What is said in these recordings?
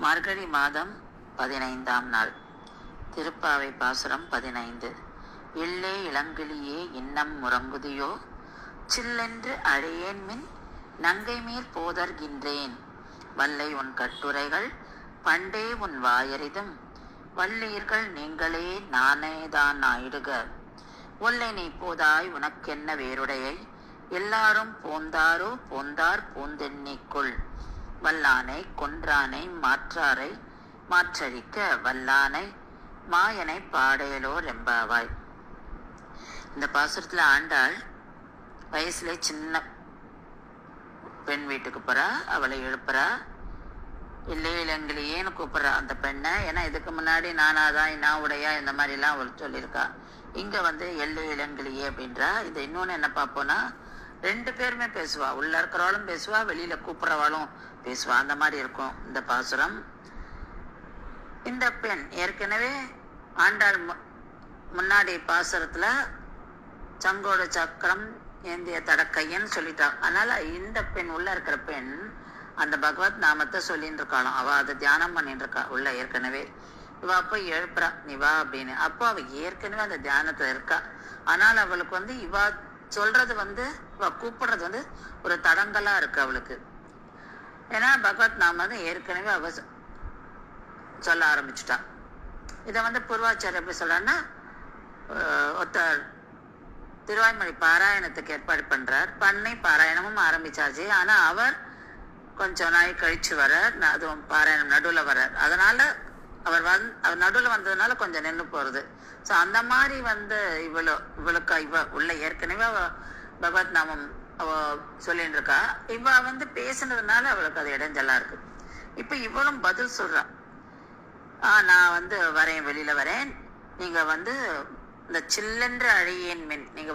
மார்கழி மாதம் 15ஆம் நாள். திருப்பாவை பாசுரம் 15. எல்லே இளங்கிளியே இன்னம் முறங்குதியோ, சில்லென்று அழையேன்மின் நங்கை மேற் போதர்கின்றேன். வல்லை உன் கட்டுரைகள் பண்டே உன் வாயறிதும், வல்லீர்கள் நீங்களே நானேதான் ஆயிடுக. ஒல்லை நீ போதாய் உனக்கென்ன வேறுடையை, எல்லாரும் போந்தாரோ போந்தார் பூந்தென்னிக்குள். வல்லானை கொன்றானை மாற்றாரை மாற்றழிக்க, வல்லானை மாயனை பாடையலோ ரெம்பாவாய். இந்த பாசுரத்துல ஆண்டாள் வயசுல சின்ன பெண் வீட்டுக்கு போறா. அவளை எழுப்புறா. இல்லை இளங்கிலேயேன்னு கூப்பிடுறா அந்த பெண்ணை. ஏன்னா இதுக்கு முன்னாடி நானாதான் நான் உடையா இந்த மாதிரி எல்லாம் அவள் சொல்லியிருக்கா. இங்க எல்லை இளங்கிலேயே அப்படின்றா. இது இன்னொன்னு என்ன பார்ப்போம்னா, ரெண்டு பேருமே பேசுவா. உள்ள இருக்கிறவளும் பேசுவா, வெளியில கூப்பிடுறவாளும் பேசுவா. அந்த மாதிரி இருக்கும் இந்த பாசுரம். இந்த பெண் ஏற்கனவே ஆண்டாள் முன்னாடி பாசுரத்துல சங்கோட சக்கரம் ஏந்திய தடக்கையன்னு சொல்லிட்டா. அதனால இந்த பெண், உள்ள இருக்கிற பெண் அந்த பகவத் நாமத்தை சொல்லிட்டு இருக்காளாம். அவ அதை தியானம் பண்ணிட்டு இருக்கா உள்ள ஏற்கனவே. இவ அப்ப எழுப்புறா, நீ வா அப்படின்னு. அப்போ அவ ஏற்கனவே அந்த தியானத்துல இருக்கா. ஆனால் அவளுக்கு இவ சொல்றது இவ கூப்பிடுறது ஒரு தடங்கலா இருக்கு அவளுக்கு. ஏன்னா பகவத் நாம ஏற்கனவே அவ சொல்ல ஆரம்பிச்சுட்டா. இதை பூர்வாச்சாரியர் எப்படி சொல்றாருன்னா, ஒருத்தர் திருவாய்மொழி பாராயணத்துக்கு ஏற்பாடு பண்றார். பண்ணை பாராயணமும் ஆரம்பிச்சாச்சு. ஆனா அவர் கொஞ்சம் நாள் கழிச்சு வர்றார். அதுவும் பாராயணம் நடுவில் வர்றார். அதனால அவர் நடுவில் வந்ததுனால கொஞ்சம் நின்று போறது. ஸோ அந்த மாதிரி இவளுக்கு உள்ள ஏற்கனவே பகவத் நாமம் அவ சொல்லிட்டு இருக்கா. இவ பேசுனதுனால அவளுக்கு அது இடைஞ்சலா இருக்கு. இப்ப இவளும் பதில் சொல்றா. நான் வரேன், வெளியில வரேன். நீங்க இந்த சில்லென்று அழியேன் மின், நீங்க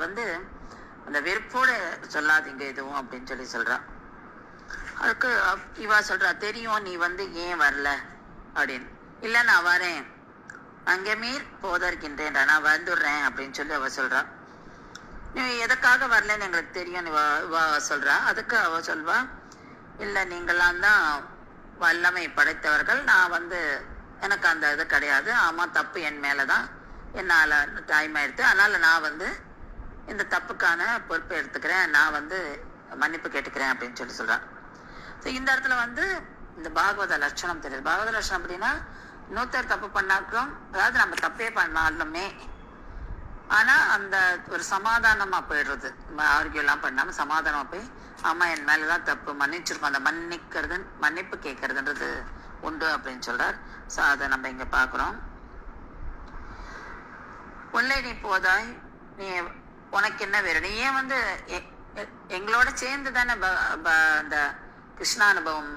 அந்த வெறுப்போட சொல்லாதீங்க எதுவும் அப்படின்னு சொல்றா. அதுக்கு இவா சொல்றா, தெரியும் நீ ஏன் வரல அப்படின்னு. இல்ல நான் வரேன், அங்கே மீர் போதர்கின்றேன், நான் வந்துடுறேன் அப்படின்னு அவ சொல்றா. நீ எதுக்காக வரலன்னு எங்களுக்கு தெரியும் இவ சொல்றா. அதுக்கு அவ சொல்வா, இல்ல நீங்களாம் தான் வல்லமை படைத்தவர்கள், நான் எனக்கு அந்த இது கிடையாது. ஆமா, தப்பு என் மேலதான், என்னால டைம் ஆயிடுத்து. அதனால நான் இந்த தப்புக்கான பொறுப்பை எடுத்துக்கிறேன், நான் மன்னிப்பு கேட்டுக்கிறேன் அப்படின்னு சொல்றா. இந்த இடத்துல இந்த பாகவத லட்சணம் தெரியுது. பாகவத லட்சணம் அப்படின்னா, இன்னொருத்தர் தப்பு பண்ணாக்கும், அதாவது நம்ம தப்பே பண்ணாலுமே ஆனா அந்த ஒரு சமாதானமா போயிடுறது. ஆரோக்கியம் எல்லாம் பண்ணாம சமாதானமா போய், ஆமா என் மேலதான் தப்பு, மன்னிச்சிருக்கோம், அந்த மன்னிப்பு கேட்கறதுன்றது உண்டு அப்படின்னு சொல்றார். சோ அதை நம்ம இங்க பாக்குறோம். உள்ளே நீ போதாய், நீ உனக்கு என்ன வேறு, நீ ஏன் எங்களோட சேர்ந்து தானே அந்த கிருஷ்ணானுபவம்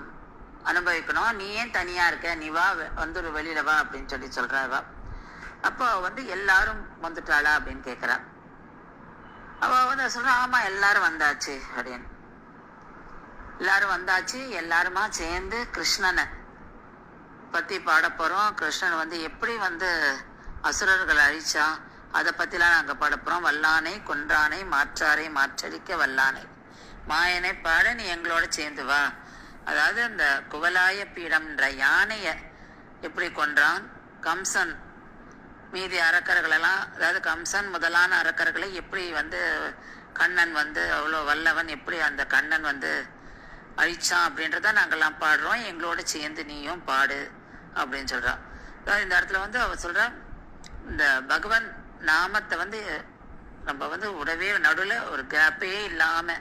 அனுபவிக்கணும், நீ ஏன் தனியா இருக்க, நீ வா, வெளியில வா அப்படின்னு சொல்றா. அப்போ எல்லாரும் வந்துட்டாளா அப்படின்னு கேக்குறா. அவ சொல்றா, ஆமா எல்லாரும் வந்தாச்சு அப்படின்னு. எல்லாரும் வந்தாச்சு, எல்லாருமா சேர்ந்து கிருஷ்ணனை பத்தி பாட போறோம். கிருஷ்ணன் எப்படி அசுரர்கள் அழிச்சா அதை பத்திலாம் நாங்க பாட போறோம். வல்லானை கொன்றானை மாற்றாரை மாற்றடிக்க, வல்லானை மாயனை பாட நீ எங்களோட சேர்ந்து வா. அதாவது அந்த குவலாய பீடம்ன்ற யானைய எப்படி கொன்றான், கம்சன் மீதி அரக்கர்கள் எல்லாம், அதாவது கம்சன் முதலான அரக்கர்களை எப்படி கண்ணன் அவ்வளோ வல்லவன், எப்படி அந்த கண்ணன் அழிச்சான் அப்படின்றத நாங்கெல்லாம் பாடுறோம், எங்களோட சேர்ந்து நீயும் பாடு அப்படின்னு சொல்றான். அதாவது இந்த இடத்துல அவ சொல்ற, இந்த பகவான் நாமத்தை நம்ம உடவே நடுவில் ஒரு கேப்பே இல்லாம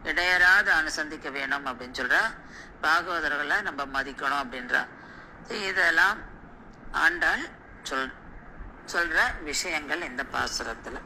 இடையராத அனுசந்திக்க வேணும் அப்படின்னு சொல்றா. பாகவதர்களை நம்ம மதிக்கணும் அப்படின்றா. இதெல்லாம் ஆண்டாள் சொல்ற விஷயங்கள் இந்த பாசுரத்துல.